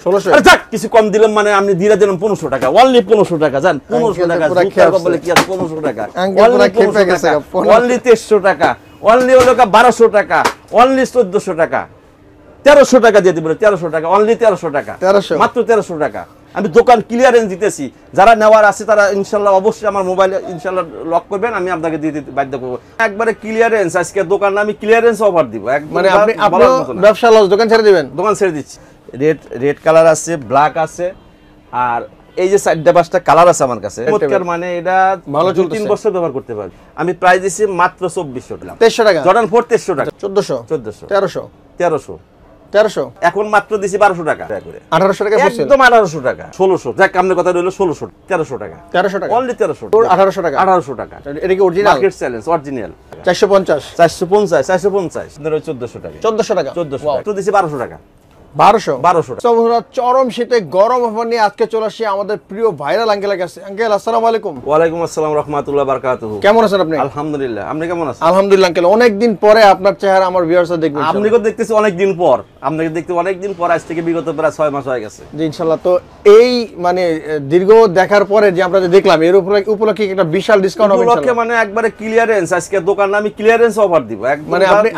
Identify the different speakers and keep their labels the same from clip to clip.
Speaker 1: 1600
Speaker 2: আরে যাক কিছু কম দিলাম মানে আমি দিয়ে দিলাম 1500 টাকা অনলি 1500 টাকা জান 1500 টাকা জুতা বলে কি আছে 1500 টাকা
Speaker 1: অনলি
Speaker 2: 2300 টাকা অনলি হলো 1200 টাকা অনলি 1400 টাকা 1300 টাকা দিয়ে দিব 1300 টাকা অনলি 1300 টাকা মাত্র 1300 টাকা আমি দোকান ক্লিয়ারেন্স দিতেছি যারা নেওয়ার আছে তারা ইনশাআল্লাহ অবশ্যই আমার মোবাইলে ইনশাআল্লাহ লক করবেন আমি আপনাকে দিয়ে দিতে বাধ্য করব একবারে ক্লিয়ারেন্স আজকে দোকানে আমি ক্লিয়ারেন্স অফার দিব
Speaker 1: মানে আপনি ব্যবসা লস দোকান ছেড়ে দিবেন
Speaker 2: দোকান ছেড়ে দিচ্ছি রেড কালার আছে ব্ল্যাক আছে আর এই যে চারটা পাঁচটা কালার আছে আমার কাছে চমৎকার মানে এটা
Speaker 1: ভালো চলছে
Speaker 2: 3 বছর ব্যবহার করতে পারবে আমি প্রাইস দিছি মাত্র 2400 টাকা
Speaker 1: 2300 টাকা
Speaker 2: জর্ডান 4 2300 টাকা
Speaker 1: 1400
Speaker 2: 1300 এখন মাত্র দিছি 1200 টাকা করে
Speaker 1: 1800 টাকা পড়ছে
Speaker 2: একদম 1800 টাকা 1600 যাক আপনার কথা রইলো 1600 1300 টাকা অনলি 1300
Speaker 1: 1800 টাকা
Speaker 2: 1800 টাকা
Speaker 1: এটা কি অরিজিনাল
Speaker 2: মার্কেট চ্যালেঞ্জ অরিজিনাল
Speaker 1: 450
Speaker 2: 1400 টাকা
Speaker 1: 1400 টাকা
Speaker 2: 1400 টাকা তো দিছি 1200 টাকা
Speaker 1: 1200 চরম শীতে গরম অফার নিয়ে আজকে চলে আসি আমাদের প্রিয় ভাইরাল আঙ্কেলের কাছে। আঙ্কেল আসসালামু আলাইকুম।
Speaker 2: ওয়ালাইকুম আসসালাম রাহমাতুল্লাহ বারাকাতুহু।
Speaker 1: কেমন আছেন আপনি?
Speaker 2: আলহামদুলিল্লাহ, আপনি কেমন আছেন?
Speaker 1: আলহামদুলিল্লাহ আঙ্কেল, অনেক দিন পরে আপনার চেহারা আমার ভিউয়ার্সরা দেখবেন।
Speaker 2: আপনিও দেখতেছি অনেক দিন পর, আপনাকে দেখতে অনেক দিন পর, আজ থেকে বিগত প্রায় 6 মাস হয়ে গেছে।
Speaker 1: জি ইনশাআল্লাহ। তো এই মানে দীর্ঘ দেখার পরে যে আমরা দেখলাম এর উপলক্ষে একটা বিশাল ডিসকাউন্ট হবে
Speaker 2: ইনশাআল্লাহ। মানে একবারে ক্লিয়ারেন্স, আজকে দোকানে আমি ক্লিয়ারেন্স অফার দিব।
Speaker 1: মানে আপনি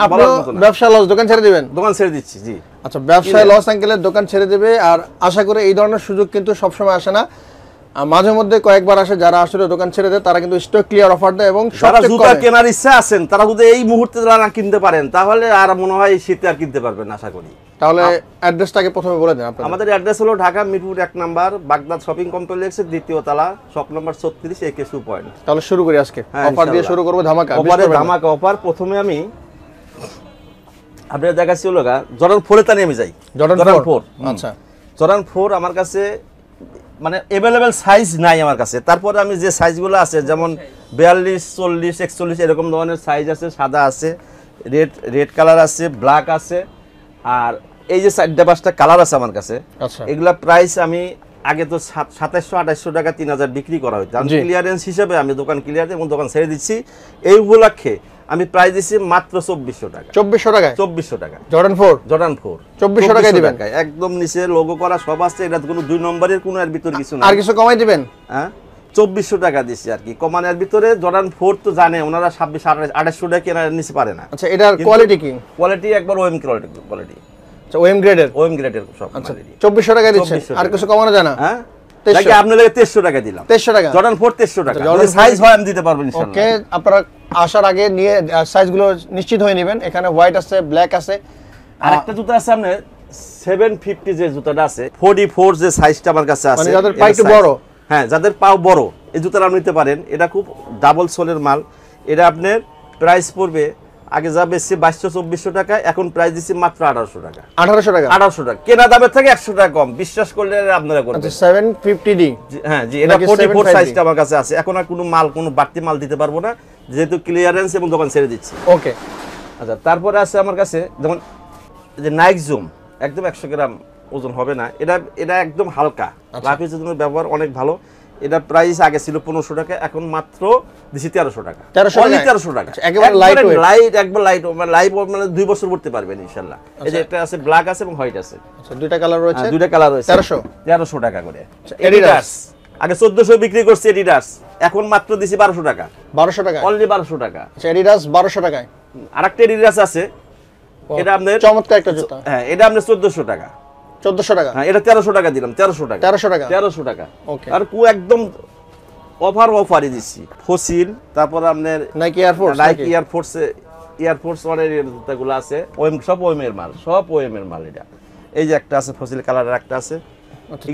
Speaker 1: ব্যবসা লস দোকান ছেড়ে দিবেন?
Speaker 2: দোকান ছেড়ে দিচ্ছি। জি
Speaker 1: আচ্ছা, ব্যবসায় লস আঙ্কেলের দোকান ছেড়ে দেবে। আর আশা করি এই ধরনের সুযোগ কিন্তু সবসময় আসে না, মাঝে মধ্যে কয়েকবার আসে। যারা আসলে দোকান ছেড়ে দেয় তারা কিন্তু স্টক ক্লিয়ার অফার দেয়। এবং
Speaker 2: যারা জুতা কেনার ইচ্ছা আছেন তারা যদি এই মুহূর্তে না কিনতে পারেন তাহলে আর মনে হয় শীতে আর কিনতে পারবেন না আশা করি।
Speaker 1: তাহলে অ্যাড্রেসটাকে প্রথমে বলে দেন আপনাদের।
Speaker 2: আমাদের অ্যাড্রেস হলো Dhaka Mirpur 1 number Baghdad shopping কমপ্লেক্সের 2য় তলা, শপ নাম্বার 36 AK শু পয়েন্ট।
Speaker 1: তাহলে শুরু করি আজকে। অফার দিয়ে শুরু করব, ধামাকা
Speaker 2: অফার। প্রথমে আমি আপনার দেখাচ্ছি হলো জর্ডান 4 এ আমি যাই।
Speaker 1: জর্ডান 4। আচ্ছা,
Speaker 2: জর্ডান 4 আমার কাছে মানে अवेलेबल সাইজ নাই আমার কাছে। তারপরে আমি যে সাইজগুলো আছে যেমন 42, 40, 41 এরকম ধরনের সাইজ আছে। সাদা আছে, রেড কালার আছে, ব্ল্যাক আছে, আর এই যে 4-5টা কালার আছে আমার কাছে।
Speaker 1: আচ্ছা,
Speaker 2: এগুলা প্রাইস আমি আগে তো 2700-2800 টাকা 3000 বিক্রি করা হইতো। আমি ক্লিয়ারেন্স হিসেবে আমি দোকান ক্লিয়ার এবং দোকান ছেড়ে দিচ্ছি। এই উপলক্ষে আমি প্রাইস দিচ্ছি মাত্র 2400 টাকা।
Speaker 1: 2400 টাকা?
Speaker 2: 2400 টাকা।
Speaker 1: জর্ডান 4 2400 টাকায় দিবেন?
Speaker 2: একদম নিচে লোগো করা সব আছে। এটা কোনো 2 নম্বরের কোনো এর ভিতর কিছু না।
Speaker 1: আর কিছু কমাই দিবেন? হ্যাঁ,
Speaker 2: 2400 টাকা দিচ্ছি আর কি। কমানোর ভিতরে জর্ডান 4 তো জানে ওনারা 2600-2800 টাকা কেনার নিচে পারে না।
Speaker 1: আচ্ছা, এটার কোয়ালিটি কি?
Speaker 2: কোয়ালিটি একবার ওএম কোয়ালিটি।
Speaker 1: আচ্ছা, ওএম গ্রেডের
Speaker 2: সব।
Speaker 1: আচ্ছা, 2400 টাকা দিচ্ছেন, আর কিছু কমানো যায় না?
Speaker 2: হ্যাঁ, লাগে আপনাদের 2300 টাকা দিলাম।
Speaker 1: 2300 টাকা
Speaker 2: জর্ডান 4 2300 টাকা। যদি সাইজ হয় আমি দিতে পারবো ইনশাআল্লাহ।
Speaker 1: ওকে, আপনারা আসার আগে নিয়ে সাইজগুলো নিশ্চিত হয়ে নেবেন। এখানে হোয়াইট আছে, ব্ল্যাক আছে,
Speaker 2: আরেকটা জুতা আছে আপনার 750 যে জুতাটা আছে 44 যে সাইজটা আমার কাছে আছে।
Speaker 1: মানে যাদের পা একটু বড়,
Speaker 2: হ্যাঁ যাদের পা বড় এই জুতাটা আপনি নিতে পারেন। এটা খুব ডাবল সোলের মাল। এটা আপনার প্রাইস পড়বে আগে যা বেশি 2200-2400 টাকা, এখন প্রাইস দিচ্ছি মাত্র 1800 টাকা।
Speaker 1: 1800 টাকা? 1800
Speaker 2: টাকা কেনা দামের থেকে 100 টাকা কম। বিশ্বাস করলে আপনারা করবেন।
Speaker 1: আচ্ছা, 750D?
Speaker 2: হ্যাঁ জি, এটা 44 সাইজটা আমার কাছে আছে। এখন আর কোনো মাল, কোনো বাড়তি মাল দিতে পারবো না যেহেতু ক্লিয়ারেন্স এবং দোকান ছেড়ে দিচ্ছি।
Speaker 1: ওকে।
Speaker 2: আচ্ছা, তারপরে আছে আমার কাছে যেমন যে নাইক জুম, একদম 100 গ্রাম ওজন হবে না। এটা একদম হালকা, রাফিজের জন্য ব্যবহার অনেক ভালো। এটা প্রাইস আগে ছিল 1500 টাকা, এখন মাত্র দিছি 1300 টাকা। 1300 টাকা।
Speaker 1: একবার লাইট,
Speaker 2: একবার লাইট মানে লাইভ মানে 2 বছর পড়তে পারবেন ইনশাআল্লাহ। এই যে একটা আছে ব্ল্যাক আছে এবং হোয়াইট আছে।
Speaker 1: আচ্ছা, দুইটা কালার রয়েছে?
Speaker 2: দুইটা কালার রয়েছে। 1300 টাকা করে।
Speaker 1: এডিডাস
Speaker 2: আগে 1400 বিক্রি করছে এডিডাস, এখন মাত্র দিছি 1200 টাকা।
Speaker 1: 1200 টাকা?
Speaker 2: অনলি 1200 টাকা।
Speaker 1: আচ্ছা, এডিডাস 1200 টাকায়।
Speaker 2: আরেকটা এডিডাস আছে, এটা আপনাদের
Speaker 1: চমৎকার একটা জুতা।
Speaker 2: হ্যাঁ, এটা আপনাদের 1400 টাকা।
Speaker 1: 1400 টাকা?
Speaker 2: হ্যাঁ, এটা 1300 টাকা দিলাম। 1300 টাকা। 1300 টাকা।
Speaker 1: ওকে।
Speaker 2: আর একদম অফারই দিচ্ছি। ফসিল, তারপর আপনার
Speaker 1: নাইকি
Speaker 2: এয়ারফোর্স ওয়ানের জুতাগুলো আছে। সব ওএম এর মাল, এটা। এই যে একটা আছে ফসিল কালারের, একটা আছে।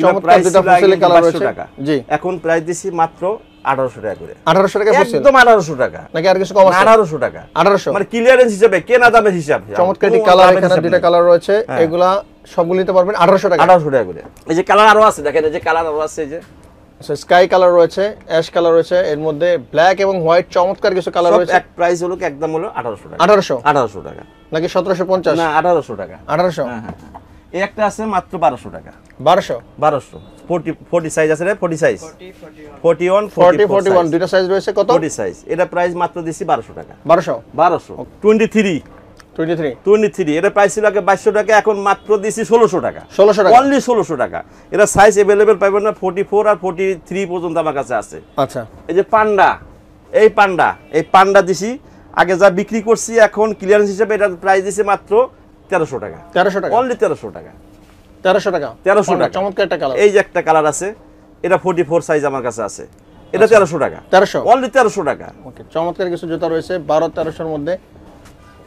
Speaker 1: চমৎকার দুটো ফসিল কালার রয়েছে। জি,
Speaker 2: এখন প্রাইস দিছি মাত্র 1800 টাকা করে।
Speaker 1: 1800 টাকা ফসিল?
Speaker 2: একদম 1800 টাকা।
Speaker 1: নাকি আর কিছু কম আছে?
Speaker 2: 1800 টাকা।
Speaker 1: 1800
Speaker 2: মানে ক্লিয়ারেন্স হিসেবে, কেনা দামের হিসাবে।
Speaker 1: চমৎকার একটি কালার, এখানে দুটো কালার রয়েছে। এগুলা সবগুলো নিতে পারবেন 1800 টাকা।
Speaker 2: 1800 টাকা করে। এই যে কালার আরো আছে, দেখেন এই যে কালার আরো আছে। এই যে
Speaker 1: স্কাই কালার রয়েছে, অ্যাশ কালার রয়েছে, এর মধ্যে ব্ল্যাক এবং হোয়াইট চমৎকার কিছু কালার রয়েছে।
Speaker 2: এক প্রাইস হলো একদম হলো 1800 টাকা।
Speaker 1: 1800
Speaker 2: টাকা
Speaker 1: নাকি 1750?
Speaker 2: না, 1800 টাকা।
Speaker 1: 1800?
Speaker 2: হ্যাঁ। এই একটা আছে মাত্র 1200 টাকা।
Speaker 1: 1200
Speaker 2: 40 সাইজ আছে রে, 40 সাইজ 41
Speaker 1: 41 দুটো সাইজ রয়েছে। কত?
Speaker 2: 40 সাইজ। এটা প্রাইস মাত্র দিছি 1200 টাকা।
Speaker 1: 1200?
Speaker 2: 23 23 এটা প্রাইস ছিল আগে 2200 টাকা, এখন মাত্র দিছি 1600 টাকা।
Speaker 1: 1600 টাকা
Speaker 2: অনলি 1600 টাকা। এটা সাইজ अवेलेबल পাবেন না 44 আর 43 পর্যন্ত আমার কাছে আছে।
Speaker 1: আচ্ছা,
Speaker 2: এই যে এই পান্ডা দিছি আগে যা বিক্রি করছি, এখন ক্লিয়ারেন্স হিসেবে এটা প্রাইস দিছি মাত্র 1300 টাকা।
Speaker 1: 1300 টাকা,
Speaker 2: অনলি 1300 টাকা।
Speaker 1: 1300 টাকা,
Speaker 2: 1300 টাকা।
Speaker 1: চমৎকার একটা কালার।
Speaker 2: এই যে একটা কালার আছে, এটা 44 সাইজ আমার কাছে আছে, এটা 1300 টাকা।
Speaker 1: 1300,
Speaker 2: অনলি 1300 টাকা।
Speaker 1: ওকে, চমৎকার কিছু জুতা রয়েছে 12-1300 এর মধ্যে।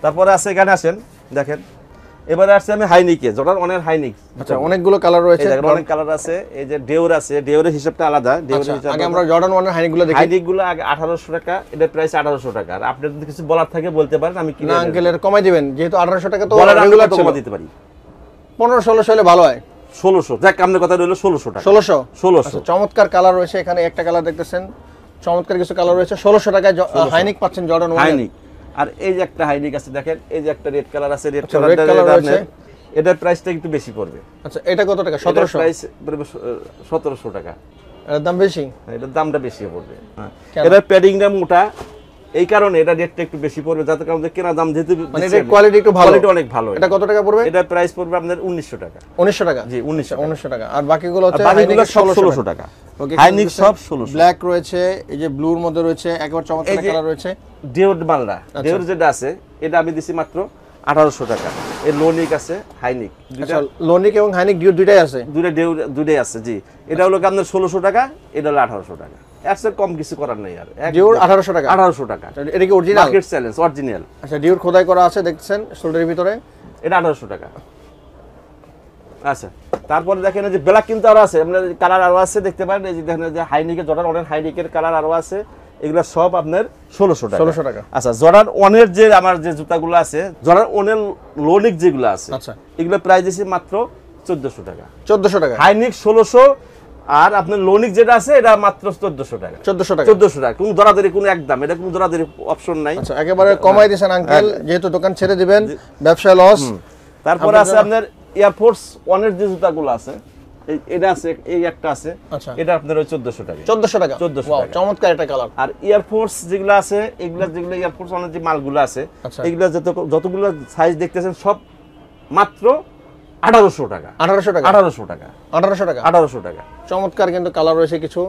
Speaker 2: তারপরে আছে, এখানে আসেন দেখেন, এবারে আসছে আমি হাইনিকে, জর্ডান অনের হাইনিক।
Speaker 1: আচ্ছা, অনেকগুলো কালার রয়েছে,
Speaker 2: অনেক কালার আছে। এই যে ডেওর আছে, ডেওরের হিসাবটা আলাদা। ডেওরের হিসাব
Speaker 1: আগে আমরা জর্ডান 1 এর হাইনিকগুলো দেখি।
Speaker 2: হাইনিকগুলো আগে 1800 টাকা, এটা প্রাইস 1800 টাকা। আর আপনি যদি কিছু বলার থাকে বলতে পারেন, আমি কি
Speaker 1: না আঙ্কেল এর কমাই দিবেন, যেহেতু 1800 টাকা তো
Speaker 2: রেগুলার কমাই দিতে পারি।
Speaker 1: 1500-1600 হলে ভালো হয়।
Speaker 2: 1600, যাক আপনার কথা রইলো 1600 টাকা।
Speaker 1: 1600। চমৎকার কালার রয়েছে, এখানে একটা কালার দেখতেছেন, চমৎকার কিছু কালার রয়েছে। 1600 টাকায় হাইনিক পাচ্ছেন জর্ডান 1
Speaker 2: হাইনিক। আর এই যে একটা হাইনিক আছে দেখেন, এই যে একটা রেড কালার আছে, রেড
Speaker 1: কালার রয়েছে,
Speaker 2: এটার প্রাইসটা একটু বেশি পড়বে।
Speaker 1: আচ্ছা, এটা কত টাকা? 1700।
Speaker 2: প্রাইস পড়বে 1700 টাকা।
Speaker 1: এর দাম বেশি?
Speaker 2: এটার দামটা বেশি পড়বে। এটার প্যাডিংটা মোটা, এই কারণে এটা রেটটা একটু বেশি পড়বে, যাতে কারণে কেনা দাম যেহেতু
Speaker 1: মানে এর কোয়ালিটি একটু ভালো,
Speaker 2: কোয়ালিটি অনেক ভালো।
Speaker 1: এটা কত টাকা পড়বে?
Speaker 2: এটা প্রাইস পড়বে আপনার 1900 টাকা।
Speaker 1: 1900 টাকা?
Speaker 2: জি, 1900
Speaker 1: টাকা। আর বাকিগুলো হচ্ছে
Speaker 2: বাকিগুলো সব 1600 টাকা। হাইনিক সব 1600।
Speaker 1: ব্ল্যাক রয়েছে, এই যে ব্লুর মধ্যে রয়েছে, একবার চমৎকার কালার রয়েছে।
Speaker 2: ডিওর মালটা, ডিওর যেটা আছে, এটা আমি দিছি মাত্র 1800 টাকা। এর লোনিক আছে, হাইনিক।
Speaker 1: আচ্ছা, লোনিক এবং হাইনিক ডিওর দুইটাই আছে?
Speaker 2: দুইটাই আছে, জি। এটা হলো আপনার 1600 টাকা, এটা হলো 1800 টাকা। এর কম কিছু করার নাই। আর
Speaker 1: ডিওর 1800 টাকা?
Speaker 2: 1800 টাকা।
Speaker 1: এটা কি অরিজিনাল?
Speaker 2: Market challenge, original.
Speaker 1: আচ্ছা, ডিওর খোদাই করা আছে দেখছেন শোল্ডারের ভিতরে,
Speaker 2: এটা 1800 টাকা। আচ্ছা, তারপরে দেখেন যে ব্ল্যাক কিন্তু আরো আছে, আপনার কালার আরো আছে, দেখতে পারেন। এই যে দেখেন যে হাইনিকের, জর্ডান 1 এর হাইনিকের কালার আরো আছে, এগুলা সব আপনার 1600 টাকা।
Speaker 1: 1600 টাকা।
Speaker 2: আচ্ছা, জর্ডান 1 এর যে আমার যে জুতাগুলো আছে, জর্ডান 1 এর লোনিক যেগুলো আছে,
Speaker 1: আচ্ছা,
Speaker 2: এগুলো প্রাইস দিছি মাত্র 1400 টাকা।
Speaker 1: 1400 টাকা।
Speaker 2: হাইনিক 1600, আর আপনার লোনিক যেটা আছে এটা মাত্র 1400 টাকা।
Speaker 1: 1400 টাকা।
Speaker 2: 1400 টাকা। কোনো দরাদরি, কোনো একদম, এটা কোনো দরাদরি অপশন নাই।
Speaker 1: আচ্ছা, একেবারে কমাই দিয়েছেন আঙ্কেল, যেহেতু দোকান ছেড়ে দিবেন, ব্যবসা লস।
Speaker 2: তারপরে আছে আপনার এয়ারফোর্স 1 এর যে জুতাগুলো আছে, এটা আছে, এই একটা আছে, এটা আপনার ওই 1400 টাকা।
Speaker 1: 1400 টাকা।
Speaker 2: 1400 টাকা।
Speaker 1: চমৎকার একটা কালার।
Speaker 2: আর এয়ারফোর্স যেগুলো আছে, যেগুলো এয়ারফোর্স 1 এর যে মালগুলো আছে, এগুলো যতগুলো সাইজ দেখতেছেন সব মাত্র 1800 টাকা।
Speaker 1: 1800 টাকা।
Speaker 2: 1800 টাকা।
Speaker 1: 1800 টাকা।
Speaker 2: 1800 টাকা।
Speaker 1: চমৎকার কিন্তু কালার রয়েছে কিছু,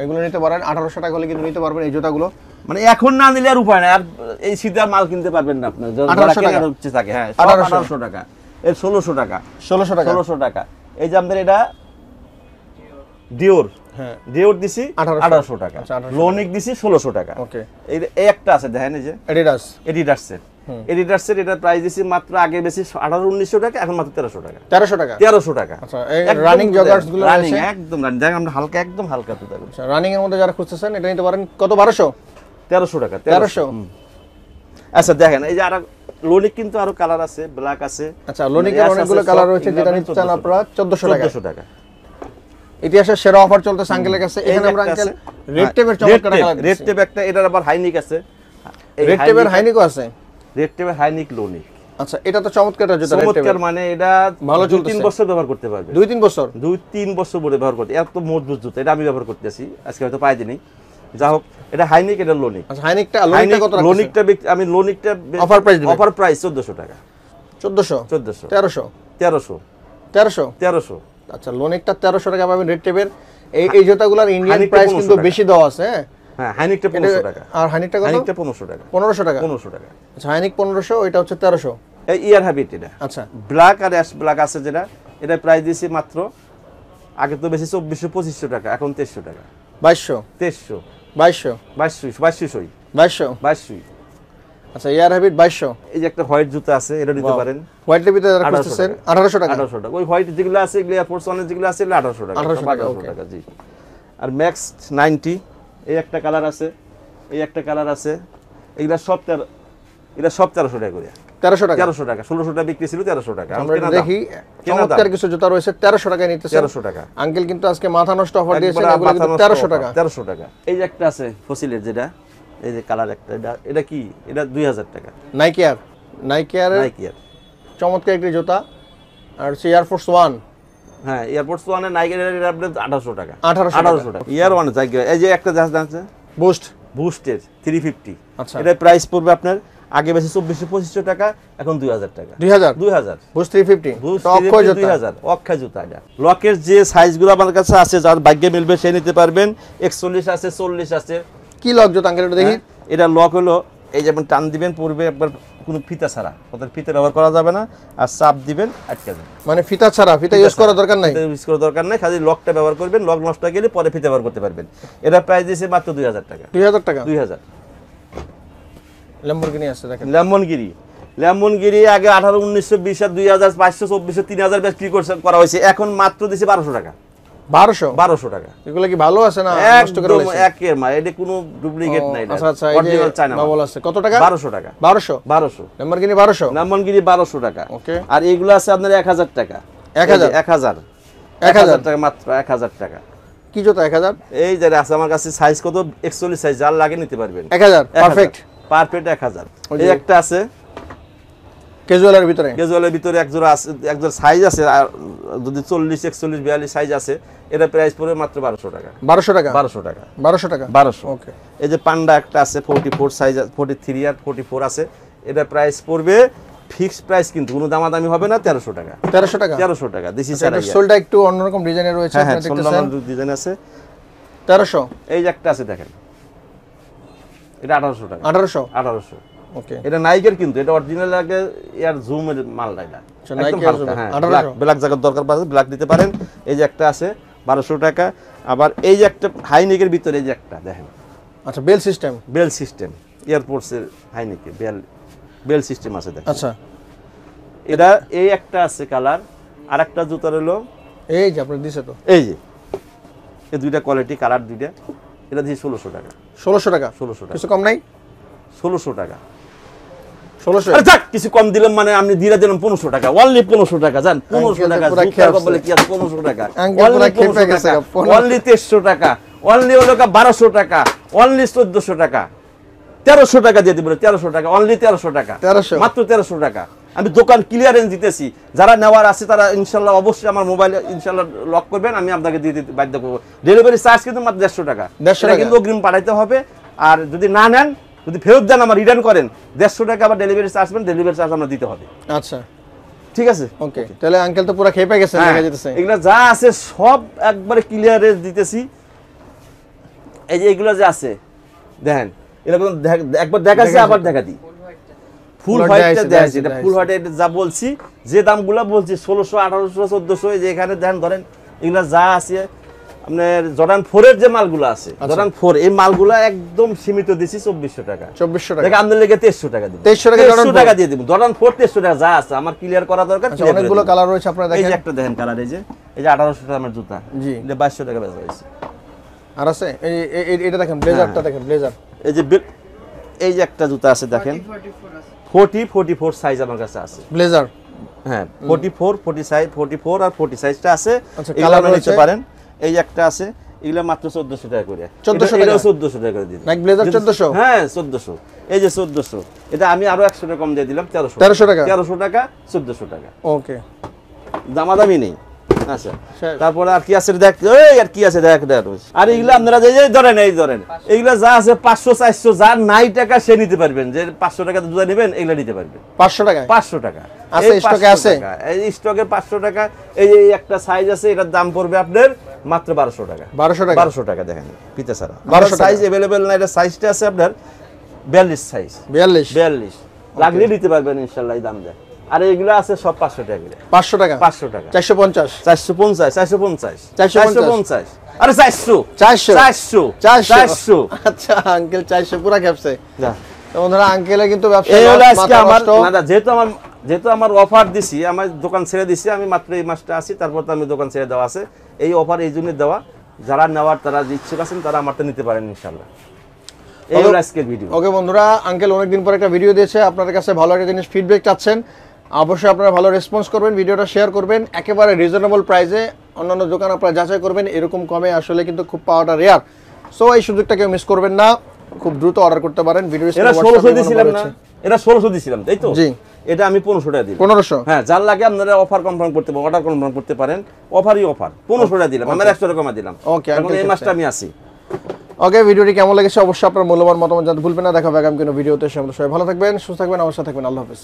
Speaker 1: এগুলো নিতে পারেন। 1800 টাকা হলে কিন্তু নিতে পারবেন এই জুতাগুলো।
Speaker 2: মানে এখন না নিলে আর উপায় নাই, আর এই শীতের মাল কিনতে পারবেন না আপনার।
Speaker 1: 1800 টাকা
Speaker 2: হচ্ছে থাকে, হ্যাঁ, 1800 টাকা। এর 1600 টাকা।
Speaker 1: 1600 টাকা।
Speaker 2: 1600 টাকা। এই যে আমাদের এটা ডিওর, হ্যাঁ, ডিওর দিছি 1800 টাকা। লোনিক দিছি 1600 টাকা।
Speaker 1: ওকে,
Speaker 2: এই একটা আছে দেখেন, এই যে
Speaker 1: এডিডাসের
Speaker 2: এটা প্রাইস দিছি মাত্র আগে বেশি 1800-1900 টাকা, এখন মাত্র 1300 টাকা।
Speaker 1: 1300 টাকা।
Speaker 2: 1300 টাকা।
Speaker 1: আচ্ছা, এই রানিং জগার্স গুলো
Speaker 2: রানিং, একদম রানিং, দেখেন আমরা হালকা, একদম হালকা জুতা।
Speaker 1: আচ্ছা, রানিং এর মধ্যে যারা খুঁজতেছেন এটা নিতে পারেন। কত? 1200?
Speaker 2: 1300 টাকা।
Speaker 1: 1300।
Speaker 2: আচ্ছা, দেখেন এই যে আর লোনিক কিন্তু আরো কালার আছে, ব্ল্যাক আছে।
Speaker 1: আচ্ছা, লোনিকের অনেকগুলো কালার রয়েছে, যেটা নিতে চান আপনারা 1400 টাকা।
Speaker 2: 1400 টাকা।
Speaker 1: ইতিহাসের সেরা অফার চলতেছে আঙ্কেলের কাছে। এখানে আমরা আঙ্কেল রেড টেপের চমৎকার কালার,
Speaker 2: রেড টেপ একটা, এটার আবার হাইনিক আছে,
Speaker 1: রেড টেপের হাইনিকও আছে।
Speaker 2: রেড টেপের হাইনিক লোনিক।
Speaker 1: আচ্ছা, এটা তো চমৎকার জুতা।
Speaker 2: চমৎকার মানে এটা
Speaker 1: ভালো চলতেছে,
Speaker 2: 2-3 বছর ব্যবহার করতে পারবে।
Speaker 1: 2-3 বছর?
Speaker 2: 2-3 বছর ধরে ব্যবহার করতে, এত মজবুত জুতা। এটা আমি ব্যবহার করতেছি, আজকে হয়তো পাই দিনই। যা হোক, এটা হাইনিক, এটা লোনিক।
Speaker 1: আচ্ছা, লোনিকটা কত রাখছেন?
Speaker 2: আমি লোনিকটা
Speaker 1: অফার প্রাইস দিবেন?
Speaker 2: অফার প্রাইস 1400 টাকা।
Speaker 1: 1400? 1300?
Speaker 2: 1300।
Speaker 1: আচ্ছা, লোনিকটা 1300 টাকা পাবেন রেড টেপের। এই জুতাগুলোর ইন্ডিয়ান প্রাইস কিন্তু বেশি দেওয়া আছে।
Speaker 2: হ্যাঁ, হাইনিকটা 1500 টাকা।
Speaker 1: আর হাইনিকটা কত?
Speaker 2: হাইনিকটা 1500 টাকা।
Speaker 1: 1500 টাকা।
Speaker 2: 1500 টাকা।
Speaker 1: আচ্ছা, হাইনিক 1500, ওইটা হচ্ছে 1300।
Speaker 2: এই ইয়ার হ্যাবিট এটা।
Speaker 1: আচ্ছা,
Speaker 2: ব্ল্যাক আর অ্যাশ ব্ল্যাক আছে যেটা, এটা প্রাইস দিয়েছি মাত্র, আগে তো বেশি 2400-2500 টাকা, এখন 2300 টাকা।
Speaker 1: 2200?
Speaker 2: 2300। 2200।
Speaker 1: আচ্ছা, ইয়ার হ্যাবিট 2200।
Speaker 2: এই যে একটা হোয়াইট জুতা আছে, এটা নিতে পারেন।
Speaker 1: হোয়াইটের ভিতরে যারা খুঁজতেছেন 1800 টাকা।
Speaker 2: 1800 টাকা। ওই হোয়াইট যেগুলো আছে, এগুলো এয়ারফোর্স 1 যেগুলো আছে, এগুলো 1800 টাকা। 1800 টাকা, জি। আর ম্যাক্স 90, এই একটা কালার আছে, এই একটা কালার আছে, এগুলা সব 1300 টাকা করে। 1300 টাকা। 1300 টাকা। 1600 টাকা বিক্রি ছিল, 1300 টাকা।
Speaker 1: আমরা দেখি চমৎকার কিছু জুতা রয়েছে 1300 টাকায় নিতেছেন।
Speaker 2: 1300 টাকা।
Speaker 1: আঙ্কেল কিন্তু আজকে মাথা নষ্ট অফার দিয়েছেন, এগুলো কিন্তু 1300 টাকা।
Speaker 2: 1300 টাকা। এই যে একটা আছে ফসিলের, যেটা এই যে কালার একটা, এটা কি, এটা 2000 টাকা।
Speaker 1: নাইকি এর চমৎকার একটি জুতা। আর এয়ারফোর্স 1,
Speaker 2: হ্যাঁ, এয়ারফোর্স 1 এর নাইকি এর আপনি 1800 টাকা।
Speaker 1: 1800
Speaker 2: টাকা। ইয়ার 1 এই যে একটা জাহাজ আছে,
Speaker 1: বুস্টের
Speaker 2: 350।
Speaker 1: আচ্ছা,
Speaker 2: এটা প্রাইস পড়বে আপনার আগে বেশি 2400-2500 টাকা, এখন 2000 টাকা।
Speaker 1: 2000 বুশ 350 অক্ষয় জুতা,
Speaker 2: 2000 অক্ষয় জুতা। এটা লকের যে সাইজগুলো আমার কাছে আছে, যার ভাগ্যে মিলবে সে নিতে পারবেন। 41 আছে, 40 আছে।
Speaker 1: কি লক জুতা আঙ্কেল এটা দেখি?
Speaker 2: এটা লক হলো এই যেমন টান দিবেন পড়বে একবার, কোনো ফিতা ছাড়া, ওদের ফিতা ব্যবহার করা যাবে না, আর চাপ দিবেন আটকে যাবে।
Speaker 1: মানে ফিতা ছাড়া, ফিতা ইউজ করার দরকার নাই,
Speaker 2: ইউজ করার দরকার নাই, খালি লকটা ব্যবহার করবেন, লক নষ্ট হয়ে গেলে পরে ফিতা ব্যবহার করতে পারবেন। এটা প্রাইস দিয়েছে মাত্র 2000 টাকা।
Speaker 1: 2000 টাকা
Speaker 2: 2000।
Speaker 1: ল্যাম্বরগিনি আছে দেখেন,
Speaker 2: ল্যাম্বরগিনি আগে 18, 19, 20, 2000, 500, 2400, 3000 বিক্রি করা হয়েছে, এখন মাত্র দিছে 1200 টাকা।
Speaker 1: 1200
Speaker 2: টাকা।
Speaker 1: এগুলো কি ভালো আছে না নষ্ট করে
Speaker 2: একদম
Speaker 1: লাইছে?
Speaker 2: একের মা, এটা কোনো ডুপ্লিকেট নাই,
Speaker 1: আচ্ছা আচ্ছা,
Speaker 2: অরিজিনাল চায়না
Speaker 1: বাবল আছে। কত টাকা?
Speaker 2: 1200 টাকা।
Speaker 1: 1200 ল্যাম্বরগিনি 1200।
Speaker 2: ল্যাম্বরগিনি 1200 টাকা।
Speaker 1: ওকে।
Speaker 2: আর এগুলো আছে আপনার 1000 টাকা।
Speaker 1: 1000
Speaker 2: টাকা মাত্র, 1000 টাকা।
Speaker 1: কি জুতা 1000?
Speaker 2: এই যে আছে আমার কাছে, সাইজ কত? 41 সাইজ, যার লাগে নিতে পারবেন।
Speaker 1: 1000 পারফেক্ট
Speaker 2: 1000। এই একটা আছে
Speaker 1: ক্যাজুয়ালের ভিতরে,
Speaker 2: এক জোড়া আছে, এক জোড়া সাইজ আছে, আর যদি 40, 41, 42 সাইজ আছে, এটা প্রাইস পড়বে মাত্র 1200 টাকা।
Speaker 1: 1200 টাকা
Speaker 2: 1200 টাকা।
Speaker 1: 1200 ওকে।
Speaker 2: এই যে পান্ডা একটা আছে 44 সাইজ, 43 আর 44 আছে, এটা প্রাইস পড়বে ফিক্সড প্রাইস, কিন্তু কোনো দামাদামি হবে না, 1300 টাকা। 1300 টাকা দিছি স্যার।
Speaker 1: এটা সোলটা একটু অন্যরকম ডিজাইনের রয়েছে, আপনি দেখতেছেন,
Speaker 2: ডিজাইন আছে
Speaker 1: 1300।
Speaker 2: এই যে একটা আছে দেখেন, এটা 1800 টাকা। 1800
Speaker 1: ওকে।
Speaker 2: এটা নাইকের, কিন্তু এটা অরিজিনাল লাগে এর জুমের মাল এটা। একদম হালকা, হ্যাঁ, ব্ল্যাক জায়গার দরকার পড়ে ব্ল্যাক দিতে পারেন। এই যে একটা আছে 1200 টাকা। আবার এই যে একটা হাইনেকের ভিতরে এই যে একটা দেখেন,
Speaker 1: আচ্ছা বেল সিস্টেম
Speaker 2: এয়ারপোর্টসের হাইনেকে বেল সিস্টেম আছে দেখেন।
Speaker 1: আচ্ছা
Speaker 2: এটা এই একটা আছে কালার, আর একটা জুতা হলো
Speaker 1: এই যে আপনি দিছে তো,
Speaker 2: এই যে এই দুইটা কোয়ালিটি কালার দুইটা, এটা দিয়ে 1600 টাকা।
Speaker 1: 1600 টাকা কিছু কম নাই?
Speaker 2: 1600 টাকা।
Speaker 1: 1600
Speaker 2: আরে যাক, কিছু কম দিলাম মানে আমি দিয়ে দিলাম 1500 টাকা, অনলি 1500 টাকা। জান 1500 টাকা জুতা বলে কি আছে? 1500 টাকা অনলি 2300 টাকা, অনলি হলো 1200 টাকা, অনলি 1400 টাকা, 1300 টাকা দিয়ে দিব। 1300 টাকা, অনলি 1300 টাকা, মাত্র 1300 টাকা। আমি দোকান ক্লিয়ারেন্স দিতেছি, যারা নেওয়ার আছে তারা ইনশাআল্লাহ অবশ্যই আমার মোবাইলে ইনশাআল্লাহ লক করবেন, আমি আপনাকে দিয়ে দিতে বাধ্য করব। ডেলিভারি চার্জ কিন্তু মাত্র 150 টাকা, এটা কিন্তু অগ্রিম পাঠাইতে হবে। আর যদি না নেন, যদি ফেরত দেন, আমার রিটার্ন করেন, 150 টাকা আবার ডেলিভারি চার্জ পাবেন, ডেলিভারি চার্জ আমরা দিতে হবে।
Speaker 1: আচ্ছা
Speaker 2: ঠিক আছে,
Speaker 1: ওকে। তাহলে আঙ্কেল তো পুরো খেপে গেছেন, দেখা যাচ্ছে।
Speaker 2: এগুলা যা আছে সব একবারে ক্লিয়ারেন্স দিতেছি। এই যে এগুলো যে আছে দেখেন, এরকম একবার দেখাচ্ছি, আবার দেখা দিই। ফুল হোয়াইটটা দেখাচ্ছি, এটা ফুল হোয়াইট, এটা যা বলছি, যে দামগুলো বলছি 1600, 1800, 1400, এই যে এখানে দেখেন, ধরেন এগুলা যা আছে আপনার জর্ডান 4 এর যে মালগুলো আছে, জর্ডান 4 এই মালগুলো একদম সীমিত দিছি 2400 টাকা।
Speaker 1: 2400 টাকা
Speaker 2: দেখে আপনাদের লেগে 2300 টাকা দিব।
Speaker 1: 2300
Speaker 2: টাকা দিয়ে দিব। জর্ডান 4 2300 টাকা যা আছে আমার ক্লিয়ার করা দরকার।
Speaker 1: অনেকগুলো কালার রয়েছে, আপনারা দেখেন।
Speaker 2: এই যে একটা দেখেন কালার, এই যে 1800 টাকা আমার জুতা,
Speaker 1: জি,
Speaker 2: এটা 2200 টাকা বেচা হইছে।
Speaker 1: আর আছে এই এটা দেখেন, ব্লেজারটা দেখেন, ব্লেজার।
Speaker 2: এই যে একটা জুতা আছে দেখেন, 44 সাইজ আমার কাছে আছে
Speaker 1: ব্লেজার।
Speaker 2: হ্যাঁ 44 সাইজ, 44 আর 40 সাইজটা আছে,
Speaker 1: আচ্ছা
Speaker 2: এগুলো আপনি নিতে পারেন। এই যে একটা আছে, এগুলো মাত্র 1400 টাকা করে।
Speaker 1: 1400 টাকা,
Speaker 2: 1400 টাকা করে দিই।
Speaker 1: নাইক ব্লেজার 1400,
Speaker 2: হ্যাঁ 1400। এই যে 1400, এটা আমি আরো 100 টাকা কম দিয়ে দিলাম, 1300 টাকা। 1300 টাকা, 1400 টাকা।
Speaker 1: ওকে,
Speaker 2: দামাদামি নেই। আচ্ছা, তারপরে আর কি আছে দেখ, এই আর কি আছে দেখ। আর এগুলো আপনারা যে ধরেন, এই ধরেন এগুলো যা আছে 500, 400, যার নাই টাকা সে নিতে পারবেন। যে 500 টাকা জুতা নেবেন, এগুলো নিতে পারবেন
Speaker 1: 500 টাকা।
Speaker 2: 500 টাকা
Speaker 1: আছে, স্টকে আছে,
Speaker 2: এই স্টকে 500 টাকা। এই যে একটা সাইজ আছে, এটার দাম পড়বে আপনার মাত্র 1200 টাকা। 1200 টাকা দেখেন, পিতা ছাড়া। 1200 সাইজ अवेलेबल না, এটা সাইজটা আছে আপনার 42 সাইজ, 42 লাগলে নিতে পারবেন ইনশাআল্লাহ, এই দাম দেয়। আর এগুলো আছে সব 500 টাকা করে। 500 টাকা, 450, 450। আরে 400।
Speaker 1: আচ্ছা আঙ্কেল 400 পুরো ক্যাপসে। তো বন্ধুরা, আঙ্কেলের কিন্তু ব্যবসা
Speaker 2: যেহেতু আমার অফার দিছি, আমার দোকান ছেড়ে দিছি, আমি মাত্র এই মাসটা আছি, তারপর তো আমি দোকান ছেড়ে দেওয়া আছে। এই অফার এই জন্য দেওয়া, যারা নেওয়ার তারা ইচ্ছুক আছেন তারা আমারটা নিতে পারেন ইনশাআল্লাহ। এই হলো আজকের ভিডিও।
Speaker 1: ওকে বন্ধুরা, আঙ্কেল অনেকদিন পর একটা ভিডিও দিয়েছে, আপনাদের কাছে ভালো একটা জিনিস ফিডব্যাক চাচ্ছেন, অবশ্যই আপনারা ভালো রেসপন্স করবেন, ভিডিওটা শেয়ার করবেন, একেবারে রিজনেবল প্রাইসে। অন্যান্য দোকান আপনারা যাচাই করবেন, এরকম কমে আসলে কিন্তু খুব পাওয়াটা রেয়ার। সো এই সুযোগটা কেউ মিস করবেন না, খুব দ্রুত অর্ডার করতে পারেন। ভিডিও
Speaker 2: এটা 1600 দিছিলাম না, এটা 1600 দিছিলাম, তাই তো?
Speaker 1: জি,
Speaker 2: এটা আমি 1500 টাকা দিলাম।
Speaker 1: 1500,
Speaker 2: হ্যাঁ, যার লাগে আপনারা অফার কনফার্ম করতে পারেন, অর্ডার কনফার্ম করতে পারেন। অফারই অফার, 1500 টাকা দিলাম, আমি 100 টাকা কমা দিলাম।
Speaker 1: ওকে,
Speaker 2: এখন এই মাসটা আমি আছি।
Speaker 1: ওকে, ভিডিওটি কেমন লেগেছে অবশ্যই আপনার মূল্যবান মতামত জানাতে ভুলবেন না। দেখা হবে আগামী কোনো ভিডিওতে। সে সবাই ভালো থাকবেন, সুস্থ থাকবেন, অবশ্যই থাকবেন। আল্লাহ হাফেজ।